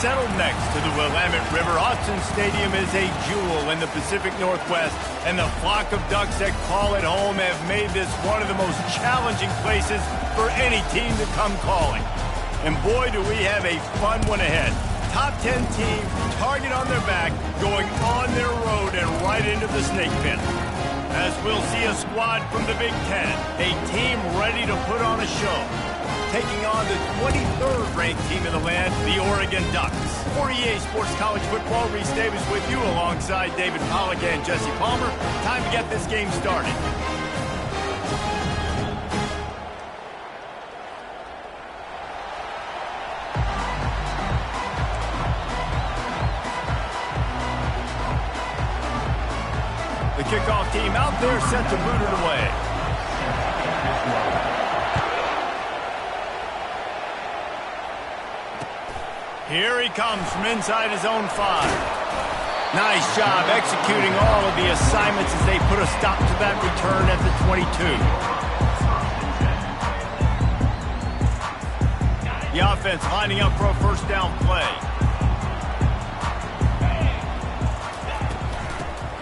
Settled next to the Willamette River, Autzen Stadium is a jewel in the Pacific Northwest, and the flock of ducks that call it home have made this one of the most challenging places for any team to come calling. And boy, do we have a fun one ahead. Top 10 team, target on their back, going on their road and right into the snake pit. As we'll see a squad from the Big Ten, a team ready to put on a show, taking on the 23rd ranked team in the land, the Oregon Ducks. For EA Sports College Football, Reese Davis with you alongside David Pollack and Jesse Palmer. Time to get this game started. The kickoff team out there set to boot it away. Here he comes from inside his own 5. Nice job executing all of the assignments as they put a stop to that return at the 22. The offense lining up for a first down play.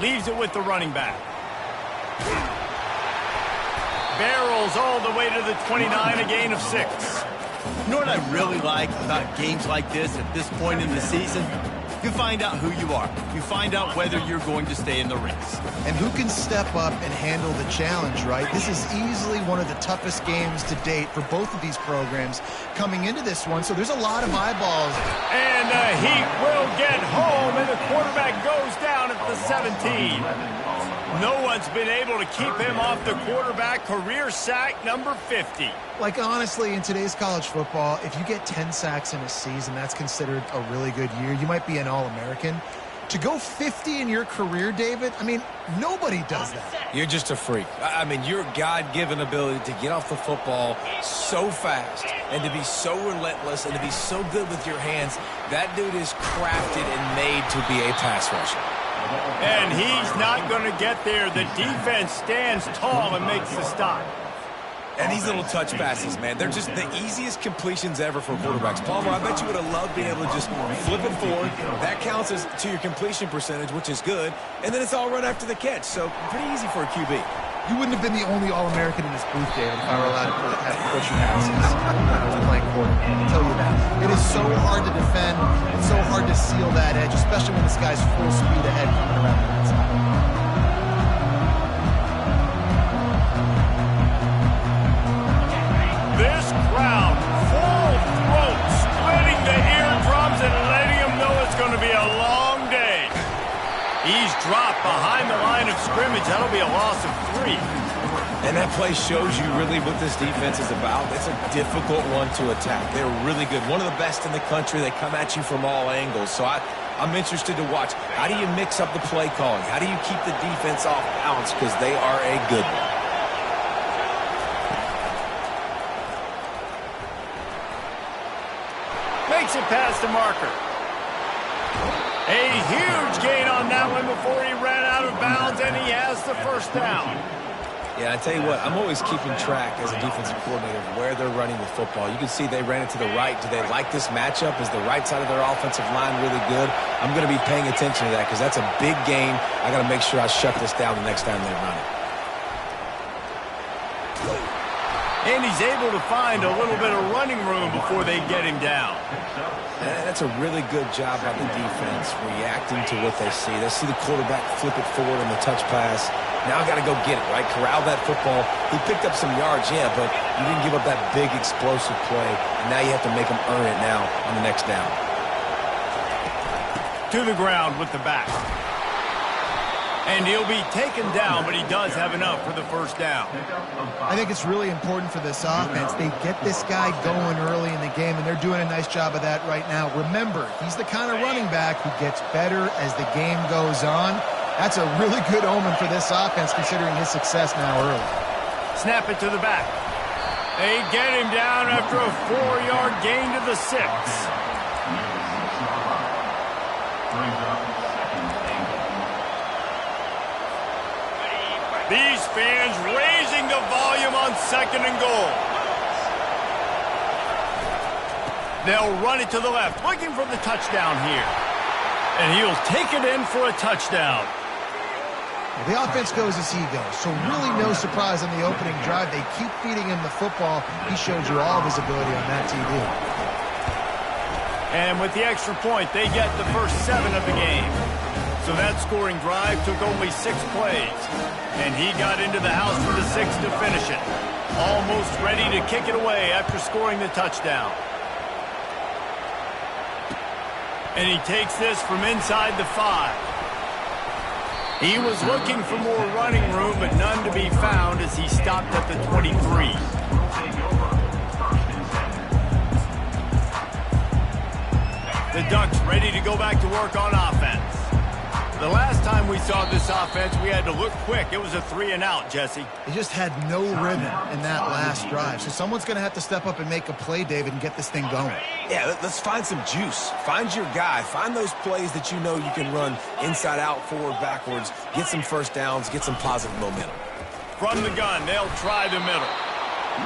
Leaves it with the running back. Barrels all the way to the 29, a gain of 6. You know what I really like about games like this at this point in the season? You find out who you are. You find out whether you're going to stay in the race. And who can step up and handle the challenge, right? This is easily one of the toughest games to date for both of these programs coming into this one, so there's a lot of eyeballs. And the Heat will get home, and the quarterback goes down at the 17. No one's been able to keep him off the quarterback. Career sack number 50. Like, honestly, in today's college football, if you get 10 sacks in a season, that's considered a really good year. You might be an All-American. To go 50 in your career, David, I mean, nobody does that. You're just a freak. I mean, your God-given ability to get off the football so fast and to be so relentless and to be so good with your hands, that dude is crafted and made to be a pass rusher. And he's not going to get there. The defense stands tall and makes the stop. And these little touch passes, man, they're just the easiest completions ever for quarterbacks. Palmer, I bet you would have loved being able to just flip it forward. That counts as to your completion percentage, which is good. And then it's all run after the catch. So pretty easy for a QB. You wouldn't have been the only All-American in this booth, David, if I were allowed to have coaching passes when I was playing quarterback. I'll tell you that. It is so hard to defend. It's so hard to seal that edge, especially when this guy's full speed ahead coming around the outside. This crowd, full throat, splitting the eardrums and letting them know it's going to be a long day. He's dropped behind the line of scrimmage. That'll be a loss of 3. And that play shows you really what this defense is about. It's a difficult one to attack. They're really good. One of the best in the country. They come at you from all angles. So I'm interested to watch. How do you mix up the play calling? How do you keep the defense off balance? Because they are a good one. Makes it past the marker. A huge gain on that one before he ran out of bounds, and he has the first down. Yeah, I tell you what, I'm always keeping track as a defensive coordinator of where they're running the football. You can see they ran it to the right. Do they like this matchup? Is the right side of their offensive line really good? I'm going to be paying attention to that because that's a big gain. I got to make sure I shut this down the next time they run it. And he's able to find a little bit of running room before they get him down. That's a really good job by the defense, reacting to what they see. They see the quarterback flip it forward on the touch pass. Now I got to go get it, right? Corral that football. He picked up some yards, yeah, but you didn't give up that big explosive play. And now you have to make him earn it now on the next down. To the ground with the back. And he'll be taken down, but he does have enough for the first down. I think it's really important for this offense. They get this guy going early in the game, and they're doing a nice job of that right now. Remember, he's the kind of running back who gets better as the game goes on. That's a really good omen for this offense, considering his success now early. Snap it to the back. They get him down after a 4-yard gain to the 6. These fans raising the volume on 2nd and goal. They'll run it to the left, looking for the touchdown here. And he'll take it in for a touchdown. The offense goes as he goes, so really no surprise on the opening drive. They keep feeding him the football. He showed you all of his ability on that TD. And with the extra point, they get the first 7 of the game. So that scoring drive took only 6 plays. And he got into the house for the 6th to finish it. Almost ready to kick it away after scoring the touchdown. And he takes this from inside the 5. He was looking for more running room, but none to be found as he stopped at the 23. The Ducks ready to go back to work on offense. The last time we saw this offense, we had to look quick. It was a 3-and-out, Jesse. They just had no rhythm in that last drive. So someone's going to have to step up and make a play, David, and get this thing going. Yeah, let's find some juice. Find your guy. Find those plays that you know you can run inside out, forward, backwards. Get some first downs. Get some positive momentum. From the gun, they'll try the middle.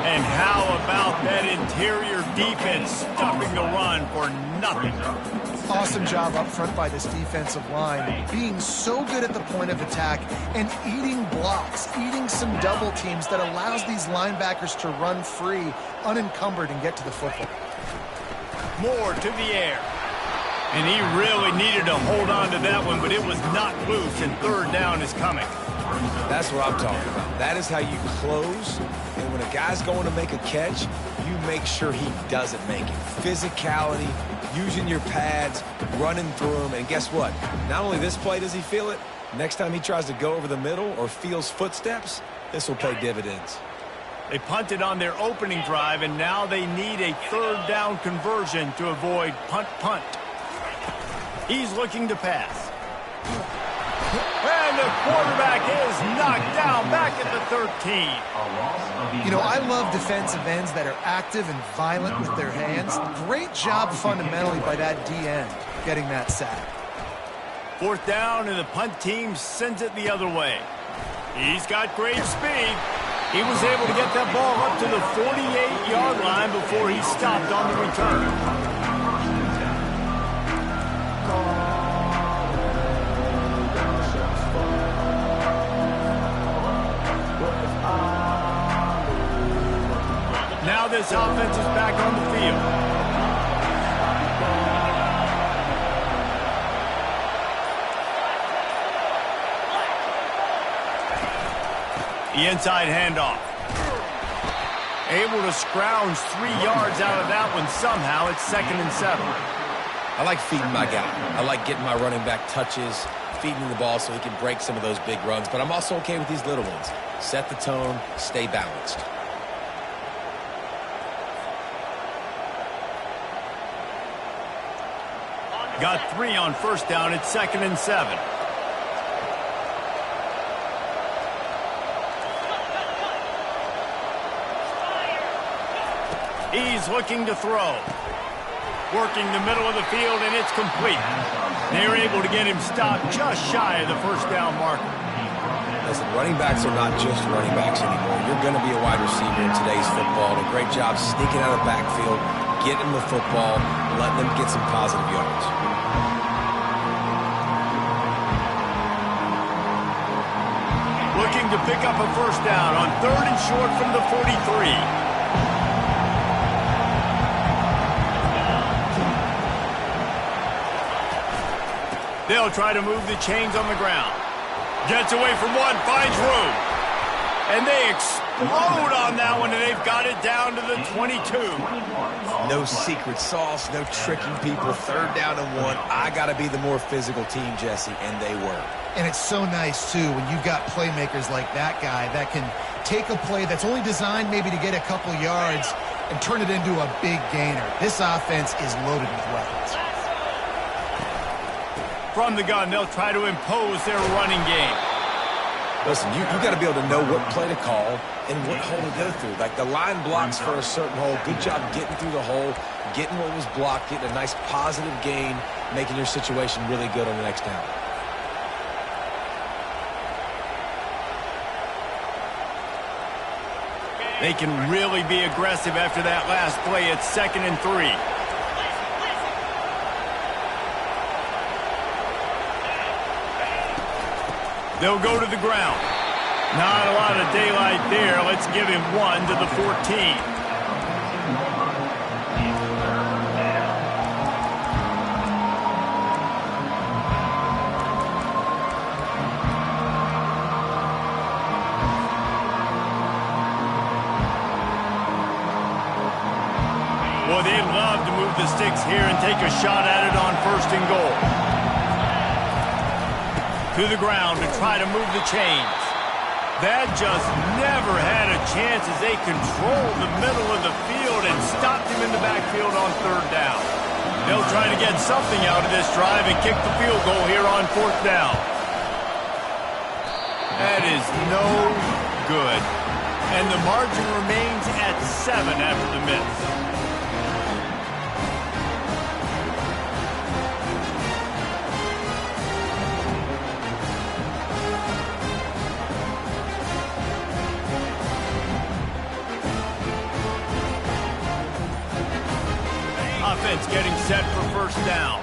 And how about that interior defense stopping the run for nothing? Awesome job up front by this defensive line, being so good at the point of attack and eating blocks, eating some double teams that allows these linebackers to run free, unencumbered, and get to the football. Moore to the air. And he really needed to hold on to that one, but it was knocked loose, and 3rd down is coming. That's what I'm talking about. That is how you close. And when a guy's going to make a catch, you make sure he doesn't make it. Physicality, using your pads, running through them. And guess what? Not only this play does he feel it, next time he tries to go over the middle or feels footsteps, this will pay dividends. They punted on their opening drive, and now they need a 3rd down conversion to avoid punt. He's looking to pass. And the quarterback is knocked down back at the 13. You know, I love defensive ends that are active and violent with their hands. Great job fundamentally by that D-end getting that sack. 4th down, and the punt team sends it the other way. He's got great speed. He was able to get that ball up to the 48-yard line before he stopped on the return. Now this offense is back on the field. The inside handoff. Able to scrounge 3 yards out of that one somehow. It's 2nd and 7. I like feeding my guy. I like getting my running back touches, feeding him the ball so he can break some of those big runs. But I'm also okay with these little ones. Set the tone, stay balanced. Got 3 on 1st down. It's 2nd and 7. He's looking to throw. Working the middle of the field, and it's complete. They're able to get him stopped just shy of the 1st down marker. Listen, running backs are not just running backs anymore. You're going to be a wide receiver in today's football. And a great job sneaking out of the backfield, getting the football, letting them get some positive yards. Looking to pick up a 1st down on 3rd and short from the 43. They'll try to move the chains on the ground. Gets away from one, finds room. And they explode on that one, and they've got it down to the 22. No secret sauce, no tricking people. 3rd down and 1. I got to be the more physical team, Jesse, and they were. And it's so nice, too, when you've got playmakers like that guy that can take a play that's only designed maybe to get a couple yards and turn it into a big gainer. This offense is loaded with weapons. From the gun, they'll try to impose their running game. Listen, you got to be able to know what play to call and what hole to go through. Like the line blocks for a certain hole. Good job getting through the hole, getting what was blocked, getting a nice positive gain, making your situation really good on the next down. They can really be aggressive after that last play. It's 2nd and 3. They'll go to the ground. Not a lot of daylight there. Let's give him 1 to the 14. Well, they'd love to move the sticks here and take a shot at it on 1st and goal. To the ground to try to move the chains. That just never had a chance as they controlled the middle of the field and stopped him in the backfield on 3rd down. They'll try to get something out of this drive and kick the field goal here on 4th down. That is no good. And the margin remains at 7 after the miss. Offense getting set for 1st down.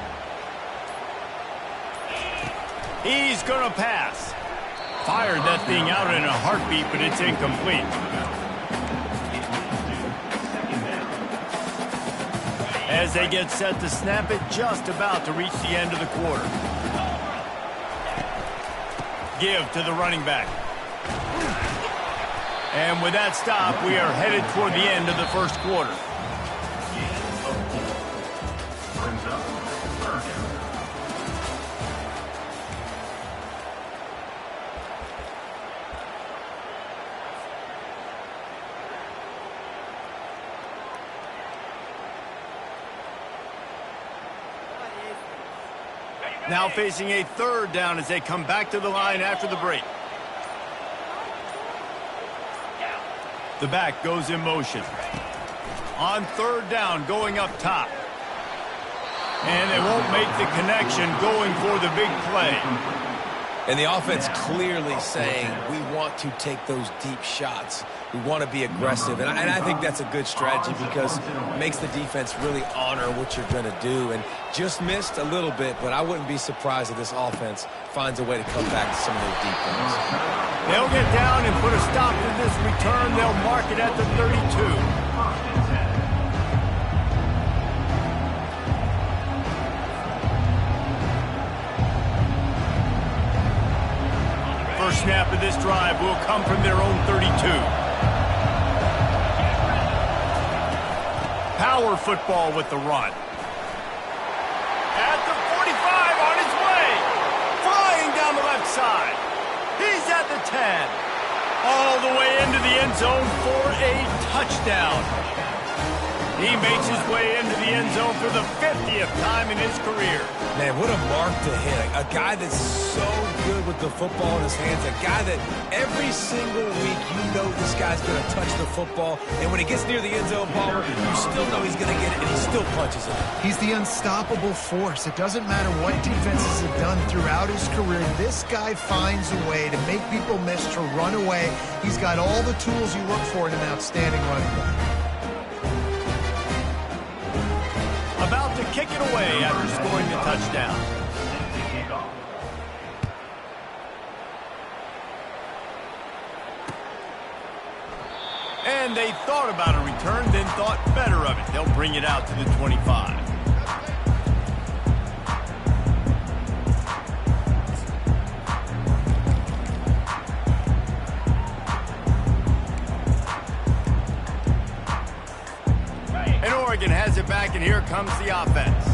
He's going to pass. Fired that thing out in a heartbeat, but it's incomplete. As they get set to snap it, just about to reach the end of the quarter. Give to the running back. And with that stop, we are headed toward the end of the 1st quarter. Now facing a 3rd down as they come back to the line after the break. The back goes in motion. On 3rd down, going up top. And they won't make the connection going for the big play. And the offense clearly saying, we want to take those deep shots. We want to be aggressive. And I think that's a good strategy because it makes the defense really honor what you're going to do. And just missed a little bit, but I wouldn't be surprised if this offense finds a way to come back to some of those deep ones. They'll get down and put a stop to this return. They'll mark it at the 32. First snap of this drive will come from their own 32. Power football with the run. At the 45 on his way. Flying down the left side. He's at the 10. All the way into the end zone for a touchdown. He makes his way into the end zone for the 50th time in his career. Man, what a mark to hit. A guy that's so good with the football in his hands. A guy that every single week you know this guy's going to touch the football. And when he gets near the end zone, Palmer, you still know he's going to get it, and he still punches it. He's the unstoppable force. It doesn't matter what defenses have done throughout his career. This guy finds a way to make people miss, to run away. He's got all the tools you look for in an outstanding running back. About to kick it away after scoring the touchdown. And they thought about a return, then thought better of it. They'll bring it out to the 25. And Oregon has it back, and here comes the offense.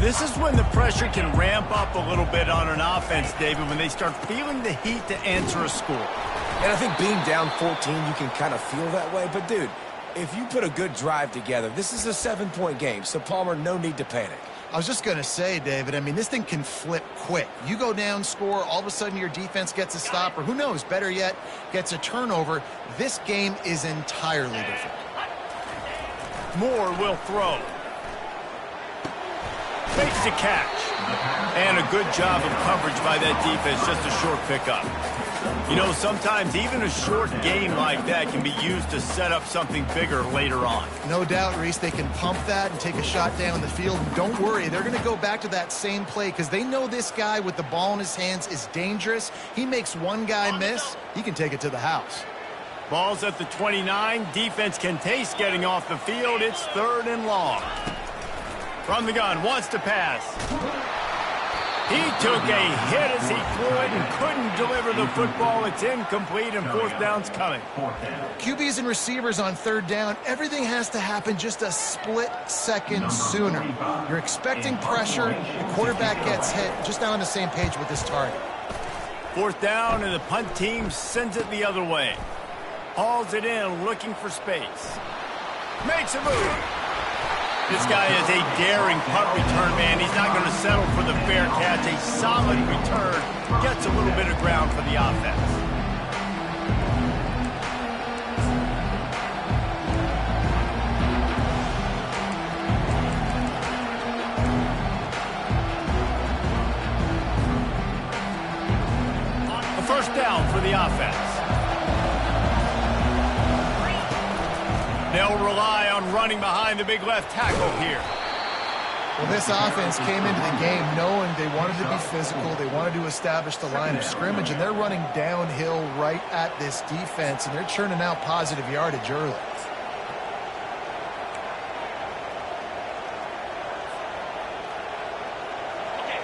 This is when the pressure can ramp up a little bit on an offense, David, when they start feeling the heat to answer a score. And I think being down 14, you can kind of feel that way. But, dude, if you put a good drive together, this is a 7-point game. So, Palmer, no need to panic. I was just going to say, David, I mean, this thing can flip quick. You go down, score, all of a sudden your defense gets a stop, or who knows, better yet, gets a turnover. This game is entirely different. Moore will throw. Makes the catch. And a good job of coverage by that defense, just a short pickup. You know, sometimes even a short game like that can be used to set up something bigger later on. No doubt, Reese, they can pump that and take a shot down the field. And don't worry, they're going to go back to that same play because they know this guy with the ball in his hands is dangerous. He makes one guy miss, he can take it to the house. Ball's at the 29. Defense can taste getting off the field. It's 3rd and long. From the gun, wants to pass. He took a hit as he threw it and couldn't deliver the football. It's incomplete, and 4th down's coming. QBs and receivers on 3rd down, everything has to happen just a split second sooner. You're expecting pressure, the quarterback gets hit, just not on the same page with this target. 4th down, and the punt team sends it the other way. Hauls it in, looking for space. Makes a move. This guy is a daring punt return man. He's not going to settle for the fair catch. A solid return. Gets a little bit of ground for the offense. A 1st down for the offense. They'll rely on running behind the big left tackle here. Well, this offense came into the game knowing they wanted to be physical, they wanted to establish the line of scrimmage, and they're running downhill right at this defense, and they're churning out positive yardage early.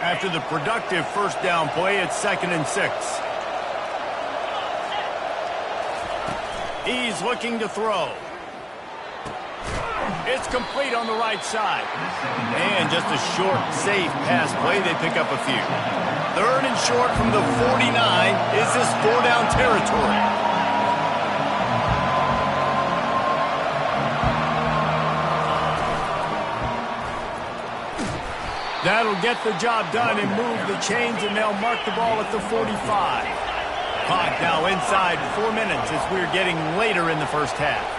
After the productive 1st down play, it's 2nd and 6. He's looking to throw. It's complete on the right side. And just a short, safe pass play. They pick up a few. 3rd and short from the 49. Is this 4-down territory? That'll get the job done and move the chains, and they'll mark the ball at the 45. Clock now inside 4 minutes as we're getting later in the 1st half.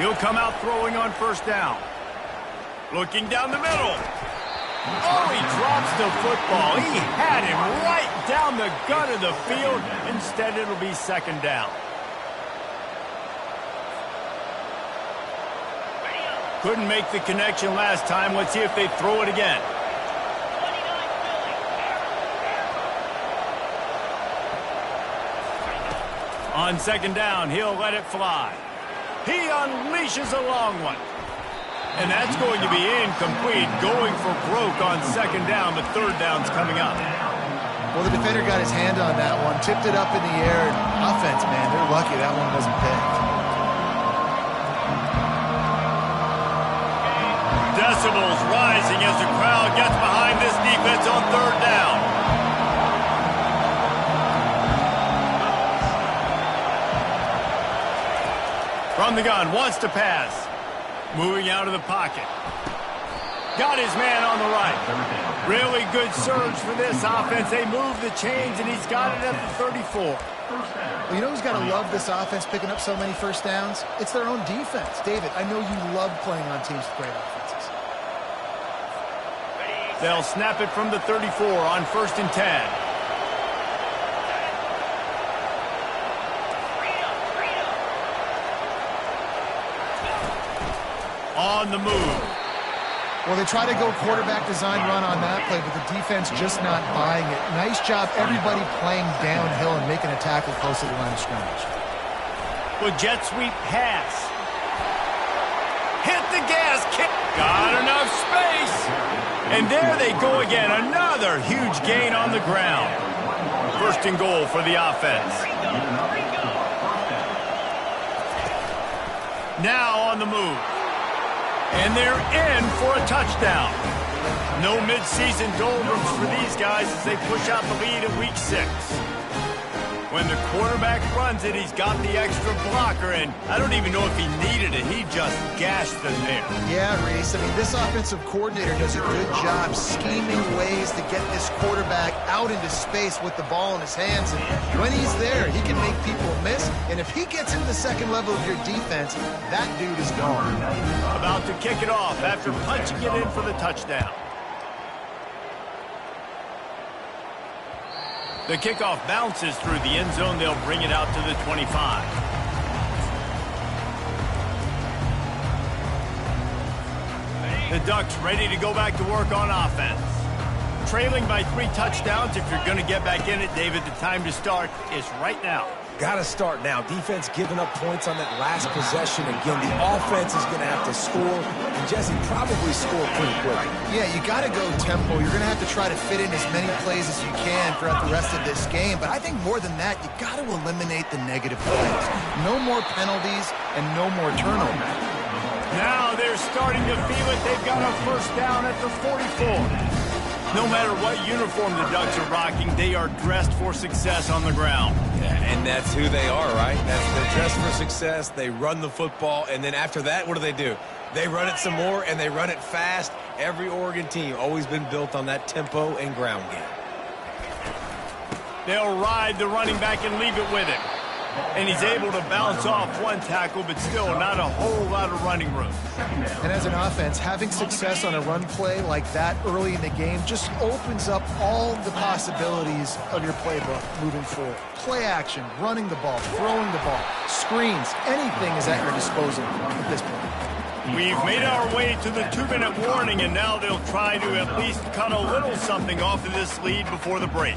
He'll come out throwing on 1st down. Looking down the middle. Oh, he drops the football. He had him right down the gut of the field. Instead, it'll be 2nd down. Couldn't make the connection last time. Let's see if they throw it again. On 2nd down, he'll let it fly. He unleashes a long one. And that's going to be incomplete. Going for broke on 2nd down, but 3rd down's coming up. Well, the defender got his hand on that one, tipped it up in the air. Offense, man, they're lucky that one wasn't picked. Decibels rising as the crowd gets behind this defense on 3rd down. From the gun, wants to pass. Moving out of the pocket. Got his man on the right. Really good surge for this offense. They move the chains, and he's got it at the 34. Well, you know who's got to love this offense picking up so many 1st downs? It's their own defense. David, I know you love playing on teams with great offenses. They'll snap it from the 34 on 1st and 10. On the move. Well, they try to go quarterback design run on that play, but the defense just not buying it. Nice job, everybody playing downhill and making a tackle close to the line of scrimmage. Well, jet sweep pass. Hit the gas, kick. Got enough space. And there they go again. Another huge gain on the ground. 1st and goal for the offense. Now on the move. And they're in for a touchdown. No midseason doldrums for these guys as they push out the lead at week 6. When the quarterback runs it, he's got the extra blocker, and I don't even know if he needed it. He just gashed them there. Yeah, Reese. I mean, this offensive coordinator does a good job scheming ways to get this quarterback out into space with the ball in his hands. And when he's there, he can make people miss. And if he gets into the 2nd level of your defense, that dude is gone. About to kick it off after punching it in for the touchdown. The kickoff bounces through the end zone. They'll bring it out to the 25. The Ducks ready to go back to work on offense. Trailing by 3 touchdowns. If you're going to get back in it, David, the time to start is right now. Got to start now. Defense giving up points on that last possession. Again, the offense is going to have to score, and Jesse probably score pretty quick. Yeah, you got to go tempo. You're going to have to try to fit in as many plays as you can throughout the rest of this game. But I think more than that, you got to eliminate the negative plays. No more penalties and no more turnovers. Now they're starting to feel it. They've got a first down at the 44. No matter what uniform the Ducks are rocking, they are dressed for success on the ground. Yeah, and that's who they are, right? They're dressed for success. They run the football, and then after that, what do? They run it some more, and they run it fast. Every Oregon team always been built on that tempo and ground game. They'll ride the running back and leave it with him. And he's able to bounce off one tackle, but still not a whole lot of running room. And as an offense, having success on a run play like that early in the game just opens up all the possibilities of your playbook moving forward. Play action, running the ball, throwing the ball, screens, anything is at your disposal at this point. We've made our way to the 2-minute warning, and now they'll try to at least cut a little something off of this lead before the break.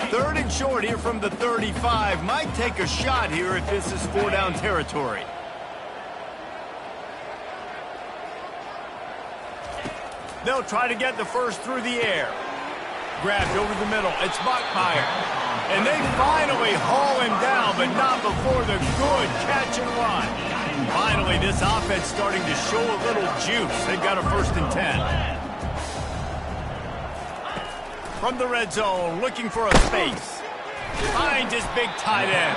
3rd and short here from the 35. Might take a shot here if this is 4-down territory. They'll try to get the first through the air. Grabbed over the middle. It's Bachmeier. And they finally haul him down, but not before the good catch and run. Finally, this offense starting to show a little juice. They've got a 1st and 10. From the red zone, looking for a space. Finds his big tight end.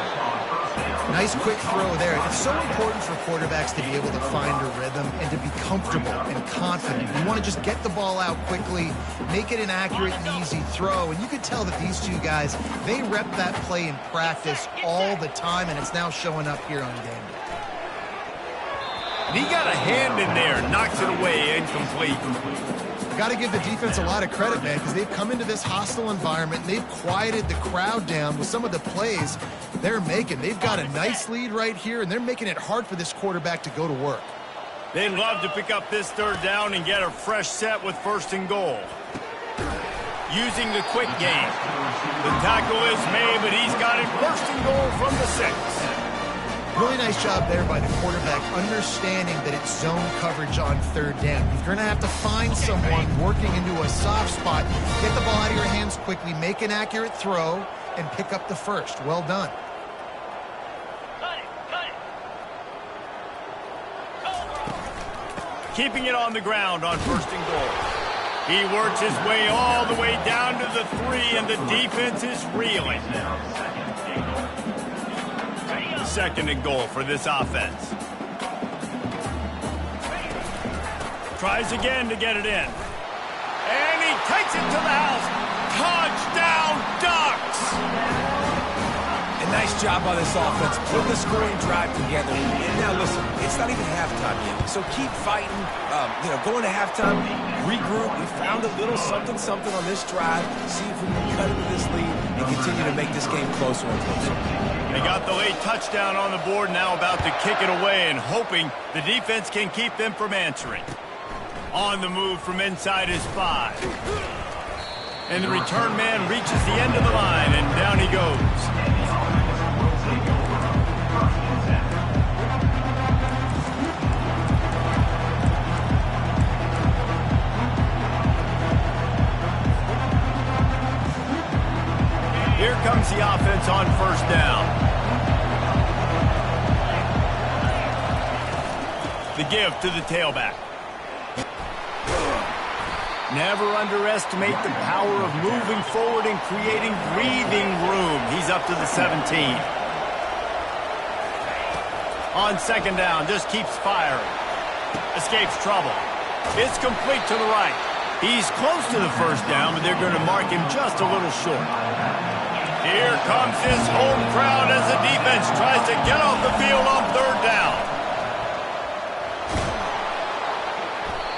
Nice quick throw there. It's so important for quarterbacks to be able to find a rhythm and to be comfortable and confident. You want to just get the ball out quickly, make it an accurate and easy throw. And you could tell that these two guys, they rep that play in practice all the time, and it's now showing up here on game day. He got a hand in there, knocks it away, incomplete. Got to give the defense a lot of credit, man, because they've come into this hostile environment and they've quieted the crowd down with some of the plays they're making. They've got a nice lead right here, and they're making it hard for this quarterback to go to work. They'd love to pick up this 3rd down and get a fresh set with 1st and goal. Using the quick game. The tackle is made, but he's got it 1st and goal from the 6. Really nice job there by the quarterback, understanding that it's zone coverage on 3rd down. You're going to have to find someone working into a soft spot, get the ball out of your hands quickly, make an accurate throw, and pick up the 1st. Well done. Keeping it on the ground on 1st and goal. He works his way all the way down to the 3, and the defense is reeling. 2nd and goal for this offense. Tries again to get it in. And he takes it to the house. Touchdown, Ducks! A nice job by this offense. Put the scoring drive together. And now listen, it's not even halftime yet. So keep fighting. Going to halftime, regroup. We found a little something on this drive. See if we can cut into this lead and continue to make this game closer and closer. They got the late touchdown on the board, now about to kick it away and hoping the defense can keep them from answering. On the move from inside his 5. And the return man reaches the end of the line, and down he goes. Here comes the offense on 1st down. The give to the tailback. Never underestimate the power of moving forward and creating breathing room. He's up to the 17. On 2nd down, just keeps firing. Escapes trouble. It's complete to the right. He's close to the 1st down, but they're going to mark him just a little short. Here comes his home crowd as the defense tries to get off the field on 3rd down.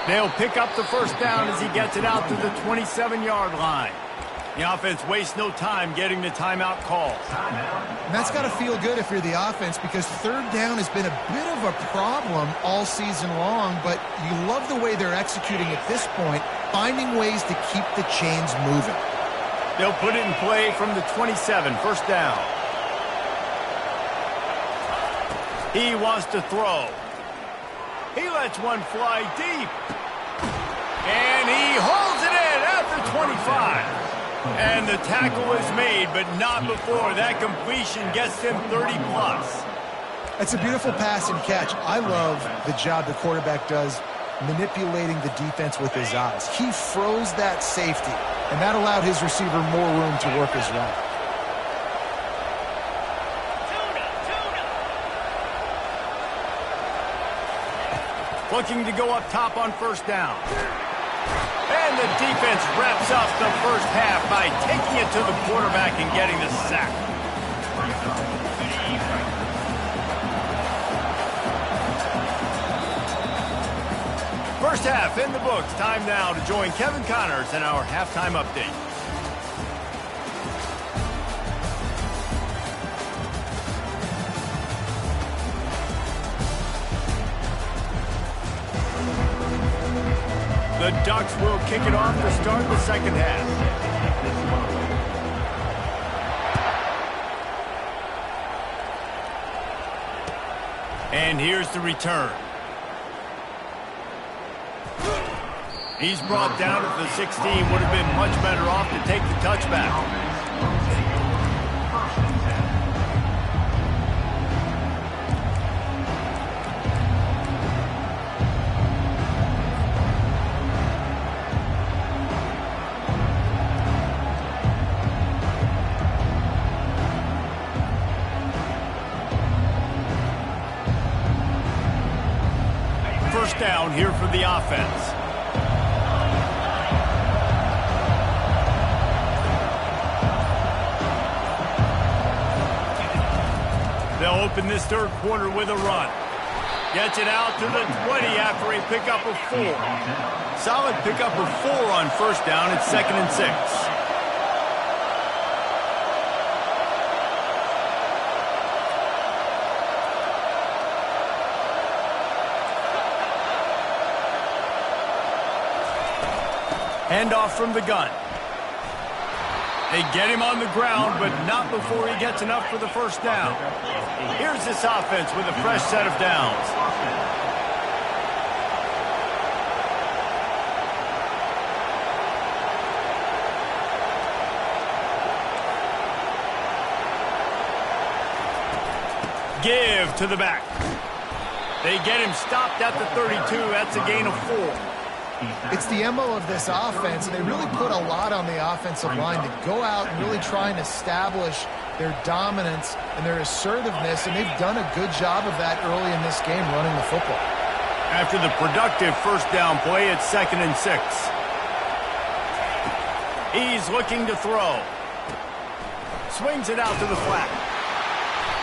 They'll pick up the 1st down as he gets it out to the 27-yard line. The offense wastes no time getting the timeout call. And that's got to feel good if you're the offense, because third down has been a bit of a problem all season long, but you love the way they're executing at this point, finding ways to keep the chains moving. They'll put it in play from the 27, first down. He wants to throw. He lets one fly deep. And he holds it in at the 25. And the tackle is made, but not before. That completion gets him 30-plus. It's a beautiful pass and catch. I love the job the quarterback does manipulating the defense with his eyes. He froze that safety, and that allowed his receiver more room to work his route. Looking to go up top on first down. And the defense wraps up the first half by taking it to the quarterback and getting the sack. First half in the books. Time now to join Kevin Connors in our halftime update. The Ducks will kick it off to start the second half. And here's the return. He's brought down at the 16. Would have been much better off to take the touchback. First down here for the offense. They'll open this third quarter with a run. Gets it out to the 20 after a pickup of 4. Solid pickup of 4 on first down. It's 2nd and 6. Handoff from the gun. They get him on the ground, but not before he gets enough for the first down. Here's this offense with a fresh set of downs. Give to the back. They get him stopped at the 32. That's a gain of 4. It's the MO of this offense. They really put a lot on the offensive line to go out and really try and establish their dominance and their assertiveness, and they've done a good job of that early in this game running the football. After the productive first down play, it's 2nd and 6. He's looking to throw. Swings it out to the flat.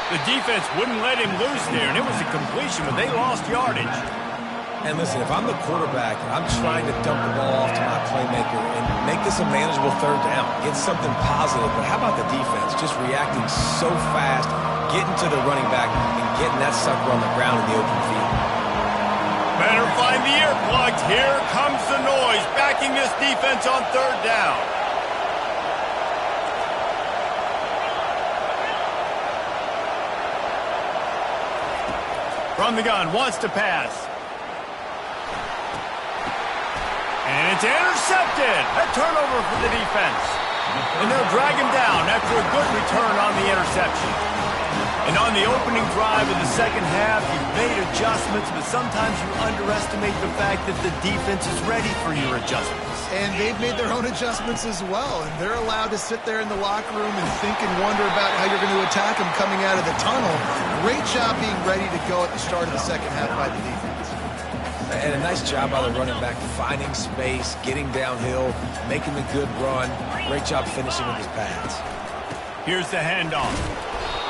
The defense wouldn't let him loose there, and it was a completion, but they lost yardage. And listen, if I'm the quarterback, I'm trying to dump the ball off to my playmaker and make this a manageable third down. Get something positive. But how about the defense just reacting so fast, getting to the running back, and getting that sucker on the ground in the open field? Better find the earplugs. Here comes the noise, backing this defense on third down. From the gun, wants to pass. And it's intercepted. A turnover for the defense. And they'll drag him down after a good return on the interception. And on the opening drive of the second half, you've made adjustments, but sometimes you underestimate the fact that the defense is ready for your adjustments. And they've made their own adjustments as well. And they're allowed to sit there in the locker room and think and wonder about how you're going to attack them coming out of the tunnel. Great job being ready to go at the start of the second half by the defense. And a nice job by the running back, finding space, getting downhill, making the good run. Great job finishing with his pads. Here's the handoff.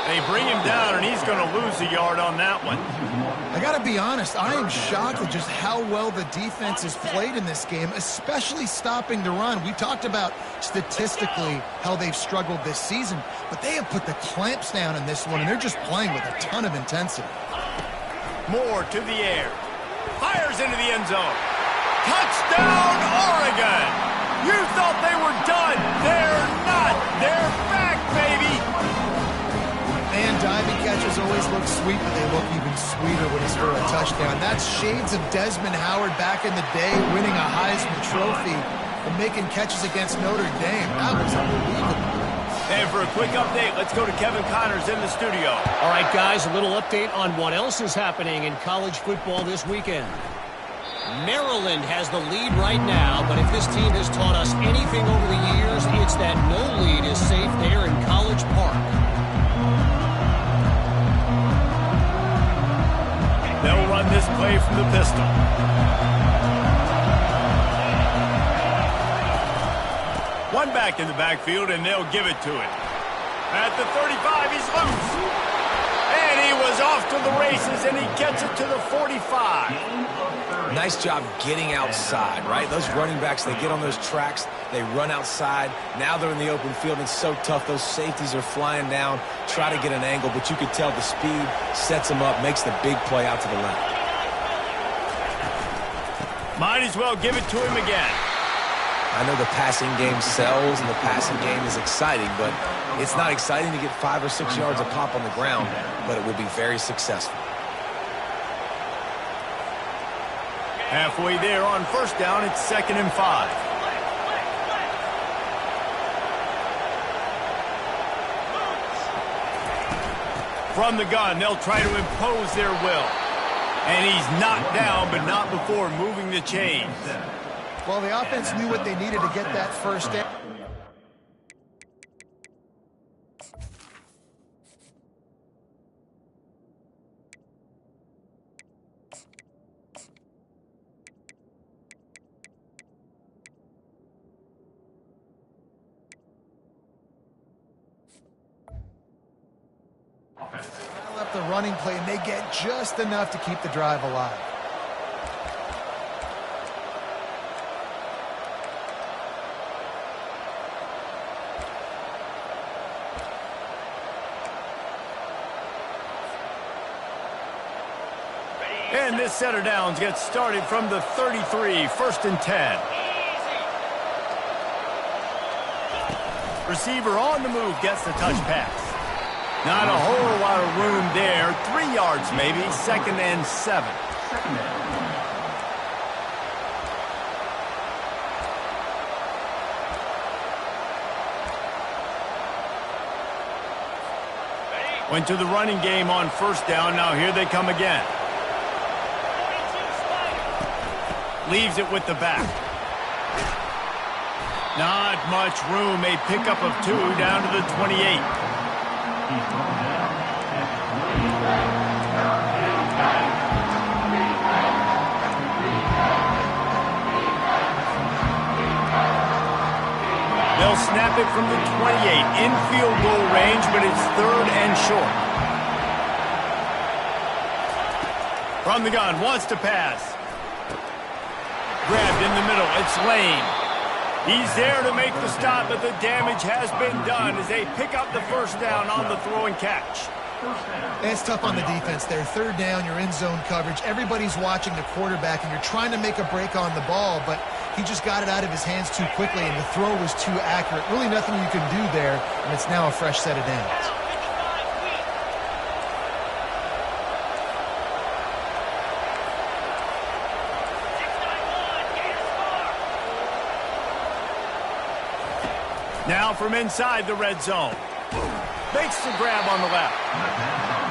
They bring him down, and he's going to lose a yard on that one. I got to be honest, I am shocked at just how well the defense has played in this game, especially stopping the run. We talked about statistically how they've struggled this season, but they have put the clamps down in this one, and they're just playing with a ton of intensity. Moore to the air. Fires into the end zone. Touchdown, Oregon! You thought they were done. They're not. They're back, baby! Man, diving catches always look sweet, but they look even sweeter when it's for a touchdown. That's shades of Desmond Howard back in the day, winning a Heisman Trophy and making catches against Notre Dame. That was unbelievable. And for a quick update, let's go to Kevin Connors in the studio. All right, guys, a little update on what else is happening in college football this weekend. Maryland has the lead right now, but if this team has taught us anything over the years, it's that no lead is safe there in College Park. They'll run this play from the pistol. One back in the backfield, and they'll give it to him. At the 35, he's loose. And he was off to the races, and he gets it to the 45. Nice job getting outside, right? Those running backs, they get on those tracks, they run outside. Now they're in the open field. It's so tough. Those safeties are flying down, try to get an angle, but you could tell the speed sets them up, makes the big play out to the left. Might as well give it to him again. I know the passing game sells and the passing game is exciting, but it's not exciting to get 5 or 6 yards a pop on the ground, but it will be very successful. Halfway there on first down, it's 2nd and 5. From the gun, they'll try to impose their will. And he's knocked down, but not before moving the chains. Well, the offense knew what they needed to get that first down. Left the running play, and they get just enough to keep the drive alive. And this set of downs gets started from the 33, 1st and 10. Receiver on the move gets the touch pass. Not a whole lot of room there. 3 yards maybe, 2nd and 7. Went to the running game on first down. Now here they come again. Leaves it with the back. Not much room. A pickup of 2 down to the 28. They'll snap it from the 28 in field goal range, but it's 3rd and short. From the gun, wants to pass. Grabbed in the middle, it's Lane. He's there to make the stop, but the damage has been done as they pick up the first down on the throw and catch. It's tough on the defense there. 3rd down, you're in zone coverage. Everybody's watching the quarterback, and you're trying to make a break on the ball, but he just got it out of his hands too quickly, and the throw was too accurate. Really nothing you can do there, and it's now a fresh set of downs. Now from inside the red zone. Makes the grab on the left.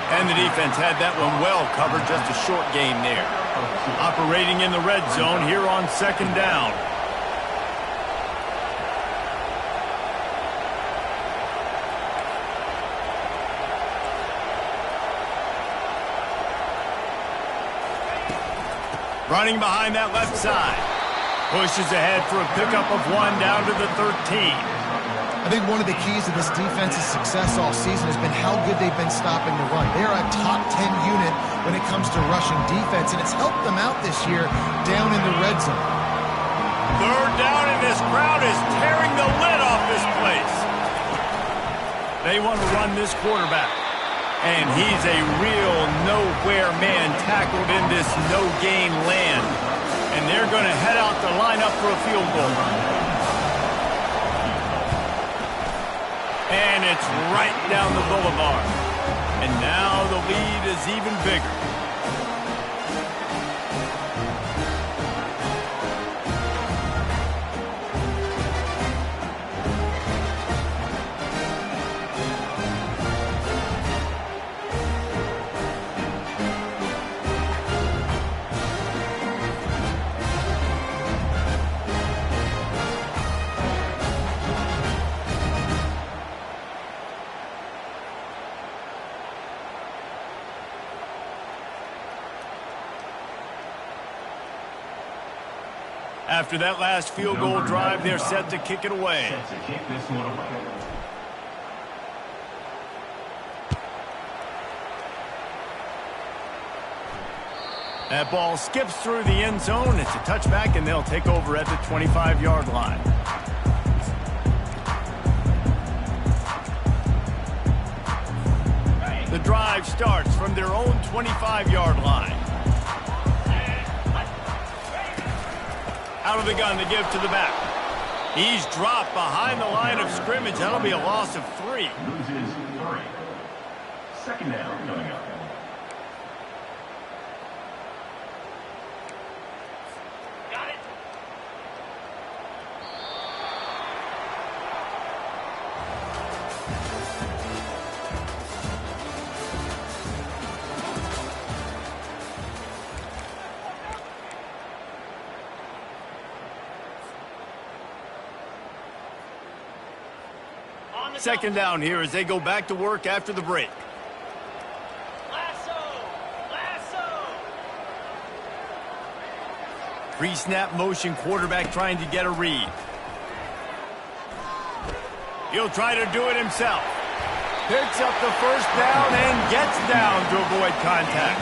And the defense had that one well covered, just a short gain there. Operating in the red zone here on 2nd down. Running behind that left side. Pushes ahead for a pickup of 1 down to the 13. I think one of the keys to this defense's success all season has been how good they've been stopping the run. They are a top 10 unit when it comes to rushing defense, and it's helped them out this year down in the red zone. Third down, and this crowd is tearing the lid off this place. They want to run this quarterback. And he's a real nowhere man tackled in this no-gain land. And they're going to head out to line up for a field goal. And it's right down the boulevard. And now the lead is even bigger. After that last field goal drive, they're set to kick it away. That ball skips through the end zone. It's a touchback, and they'll take over at the 25-yard line. The drive starts from their own 25-yard line. Out of the gun to give to the back. He's dropped behind the line of scrimmage. That'll be a loss of 3. Loses 3. Second down coming up. Got it. Second down here as they go back to work after the break. Pre-snap motion quarterback trying to get a read. He'll try to do it himself. Picks up the first down and gets down to avoid contact.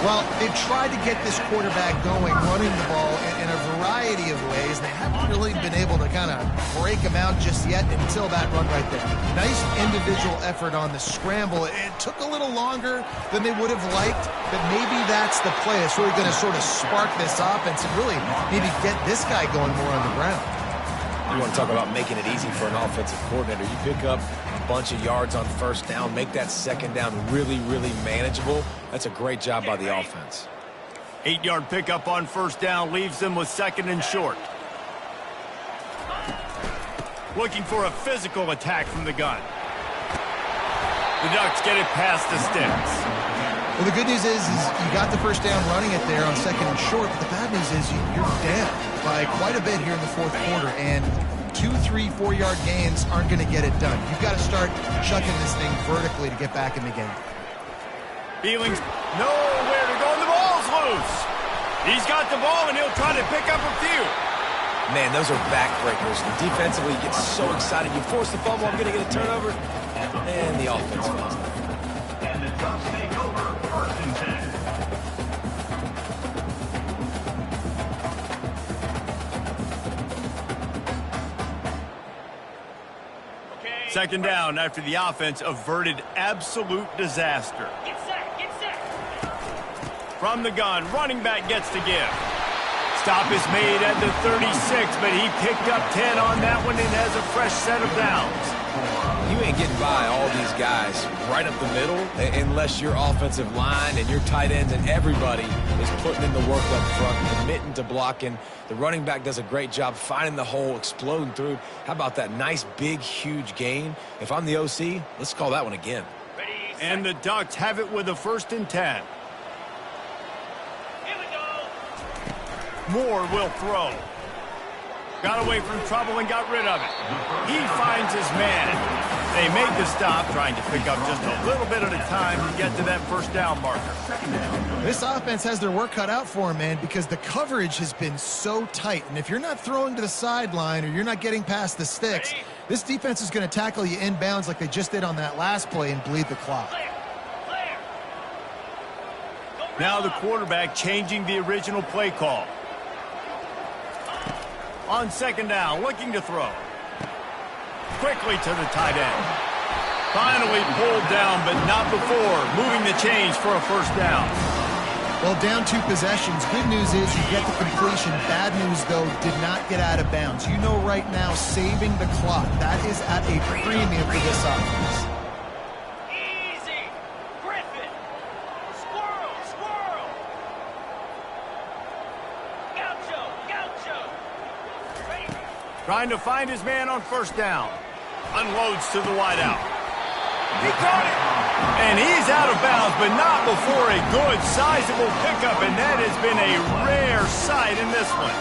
Well, they've tried to get this quarterback going, running the ball in a variety of ways. They haven't really been able to kind of break him out just yet until that run right there. Nice individual effort on the scramble. It took a little longer than they would have liked, but maybe that's the play. It's really going to sort of spark this offense and really maybe get this guy going more on the ground. You want to talk about making it easy for an offensive coordinator. You pick up a bunch of yards on first down, make that second down really, really manageable. That's a great job by the offense. 8-yard pickup on first down leaves them with second and short. Looking for a physical attack from the gun. The Ducks get it past the sticks. Well, the good news is you got the first down running it there on second and short, but the bad news is you're down by quite a bit here in the fourth quarter, and 2, 3, 4-yard gains aren't going to get it done. You've got to start chucking this thing vertically to get back in the game. Feelings nowhere to go, and the ball's loose. He's got the ball, and he'll try to pick up a few. Man, those are backbreakers. Defensively, you get so excited. You force the fumble, I'm going to get a turnover, and the offense falls. And the Ducks take over 1st and 10. Second down after the offense averted absolute disaster. Get set, get set. From the gun, running back gets to give. Stop is made at the 36, but he picked up 10 on that one and has a fresh set of downs. You ain't getting by all these guys right up the middle unless your offensive line and your tight ends and everybody is putting in the work up front, committing to blocking. The running back does a great job finding the hole, exploding through. How about that nice, big, huge gain? If I'm the OC, let's call that one again. And the Ducks have it with a 1st and 10. Here we go. Moore will throw. Got away from trouble and got rid of it. He finds his man. They make the stop, trying to pick up just a little bit at a time to get to that first down marker. This offense has their work cut out for them, man, because the coverage has been so tight. And if you're not throwing to the sideline or you're not getting past the sticks, this defense is going to tackle you inbounds like they just did on that last play and bleed the clock. Now the quarterback changing the original play call. On second down, looking to throw. Quickly to the tight end. Finally pulled down, but not before moving the chains for a first down. Well, down 2 possessions. Good news is you get the completion. Bad news, though, did not get out of bounds. You know right now, saving the clock, that is at a premium for this offense. Easy. Griffin. Squirrel. Squirrel. Gaucho. Gaucho. Trying to find his man on first down. Unloads to the wideout. He caught it! And he's out of bounds, but not before a good, sizable pickup, and that has been a rare sight in this one.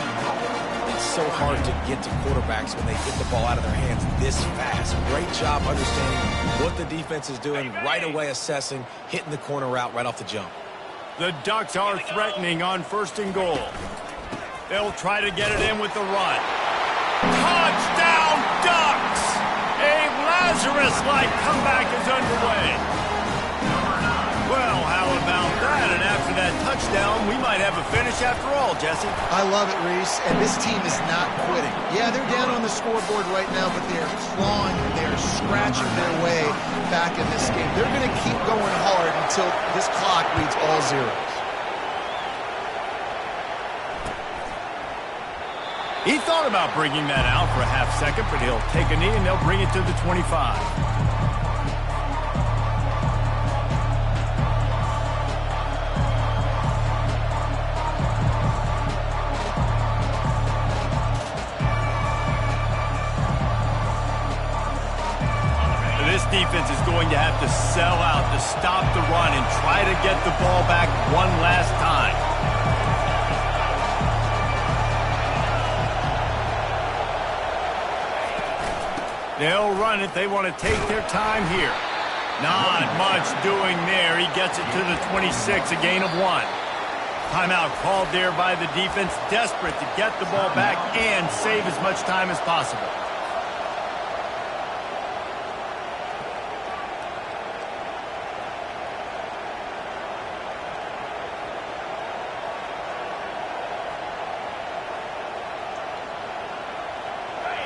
It's so hard to get to quarterbacks when they get the ball out of their hands this fast. Great job understanding what the defense is doing, right away assessing, hitting the corner route right off the jump. The Ducks are threatening on first and goal. They'll try to get it in with the run. Touchdown, Ducks! A Lazarus-like comeback is underway. Well, how about that? And after that touchdown, we might have a finish after all, Jesse. I love it, Reese, and this team is not quitting. Yeah, they're down on the scoreboard right now, but they're clawing, they're scratching their way back in this game. They're going to keep going hard until this clock reads all zeros. He thought about bringing that out for a half second, but he'll take a knee and they'll bring it to the 25. This defense is going to have to sell out to stop the run and try to get the ball back one last time. They'll run it. They want to take their time here. Not much doing there. He gets it to the 26, a gain of 1. Timeout called there by the defense, desperate to get the ball back and save as much time as possible.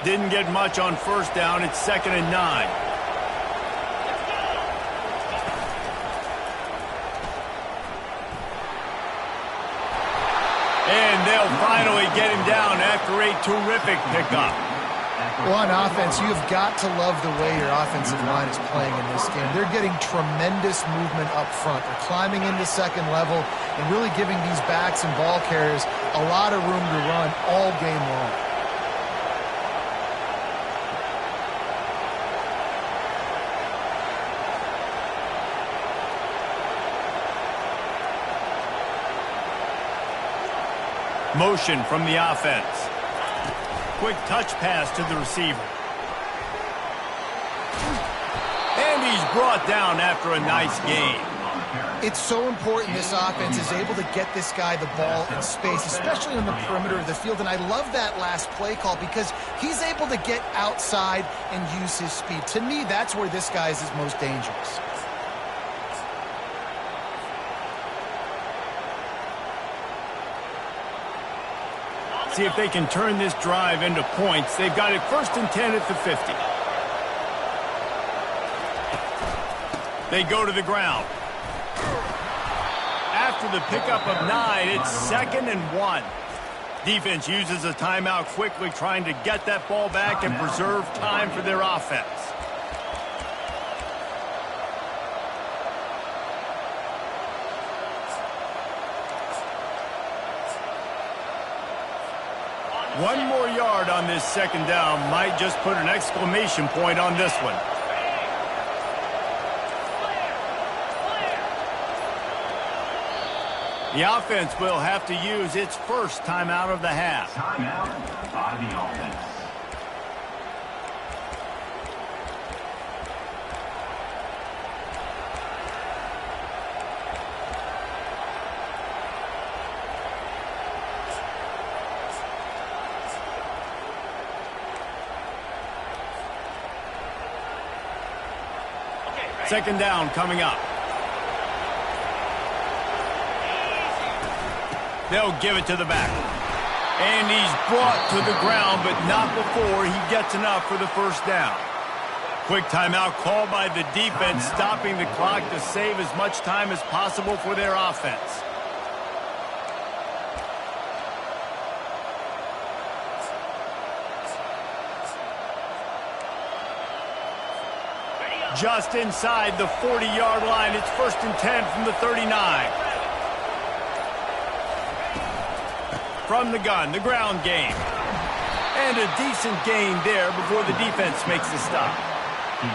Didn't get much on first down. It's 2nd and 9. And they'll finally get him down after a terrific pickup. Well, on offense, you've got to love the way your offensive line is playing in this game. They're getting tremendous movement up front. They're climbing into second level and really giving these backs and ball carriers a lot of room to run all game long. Motion from the offense. Quick touch pass to the receiver. And he's brought down after a nice gain. It's so important this offense is able to get this guy the ball in space, especially on the perimeter of the field. And I love that last play call because he's able to get outside and use his speed. To me, that's where this guy is his most dangerous. See if they can turn this drive into points. They've got it 1st and 10 at the 50. They go to the ground. After the pickup of 9, it's 2nd and 1. Defense uses a timeout quickly, trying to get that ball back and preserve time for their offense. One more yard on this 2nd down might just put an exclamation point on this one. The offense will have to use its first timeout of the half. Timeout by the offense. Second down coming up. They'll give it to the back. And he's brought to the ground, but not before he gets enough for the first down. Quick timeout called by the defense, stopping the clock to save as much time as possible for their offense. Just inside the 40-yard line. It's 1st and 10 from the 39. From the gun, the ground game. And a decent gain there before the defense makes the stop.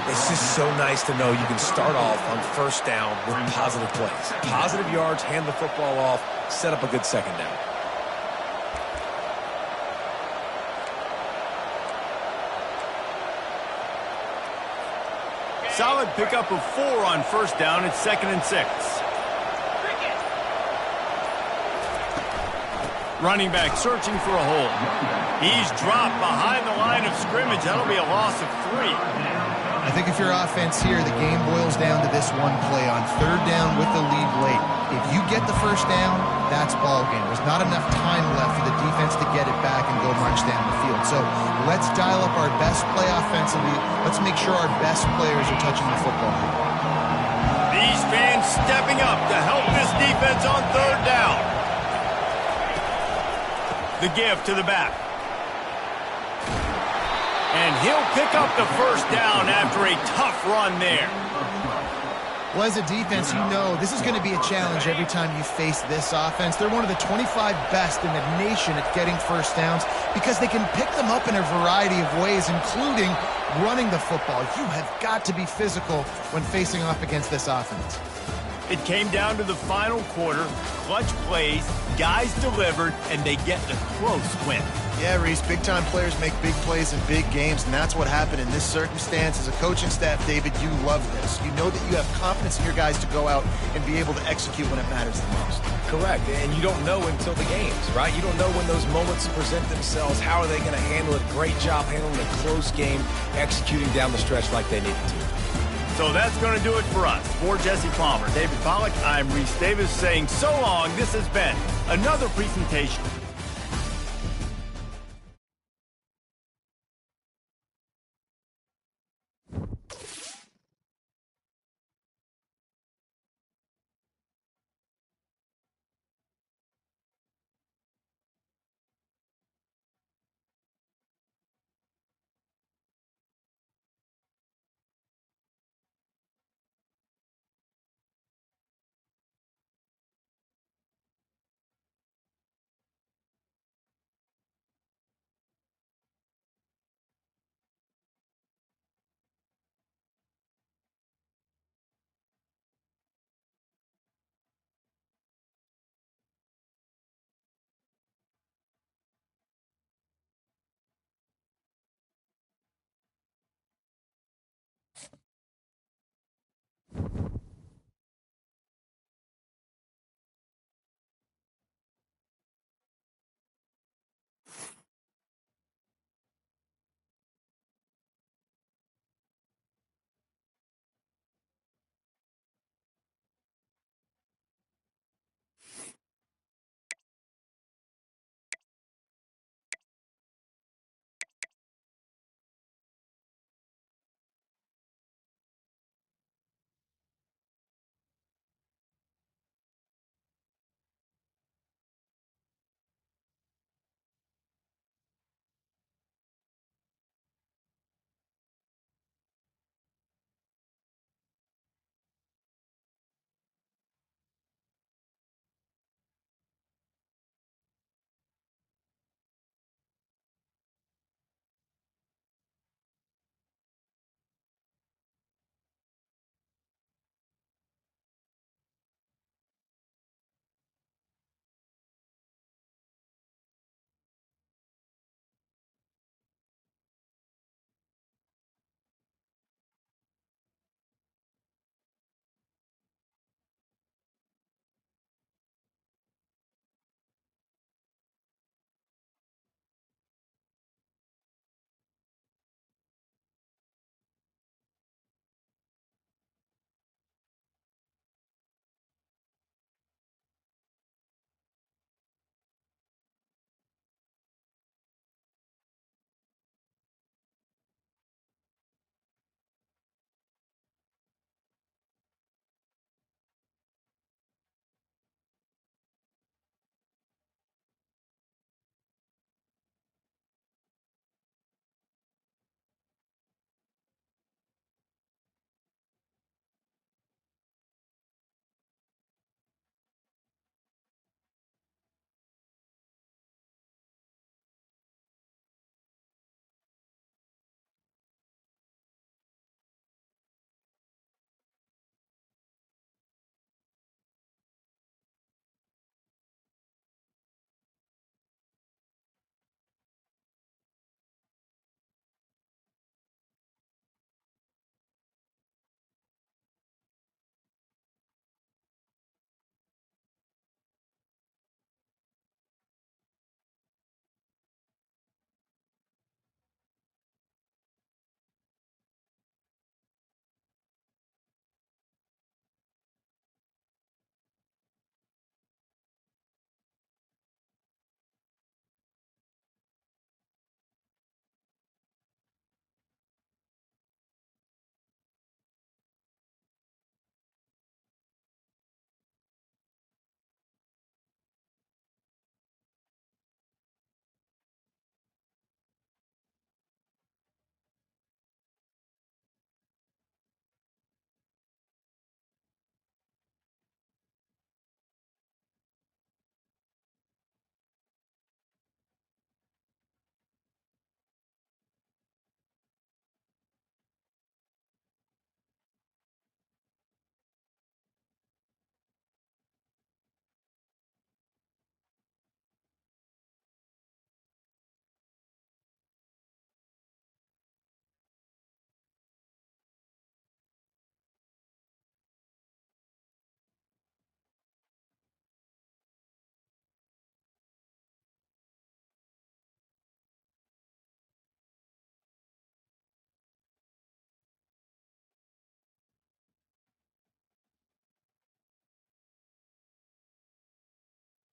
It's just so nice to know you can start off on first down with positive plays. Positive yards, hand the football off, set up a good second down. Solid pickup of 4 on first down. It's 2nd and 6. Running back searching for a hole. He's dropped behind the line of scrimmage. That'll be a loss of 3. I think if you're offense here, the game boils down to this one play on third down with the lead late. If you get the first down, that's ball game. There's not enough time left for the defense to get it back and go march down the field. So let's dial up our best play offensively. Let's make sure our best players are touching the football. These fans stepping up to help this defense on third down. The give to the back. And he'll pick up the first down after a tough run there. Well, as a defense, you know this is going to be a challenge every time you face this offense. They're one of the 25 best in the nation at getting first downs because they can pick them up in a variety of ways, including running the football. You have got to be physical when facing off against this offense. It came down to the final quarter. Clutch plays, guys delivered, and they get the close win. Yeah, Reese, big-time players make big plays in big games, and that's what happened in this circumstance. As a coaching staff, David, you love this. You know that you have confidence in your guys to go out and be able to execute when it matters the most. Correct, and you don't know until the games, right? You don't know when those moments present themselves. How are they going to handle it? Great job handling a close game, executing down the stretch like they needed to. So that's going to do it for us. For Jesse Palmer, David Pollack, I'm Reese Davis saying so long. This has been another presentation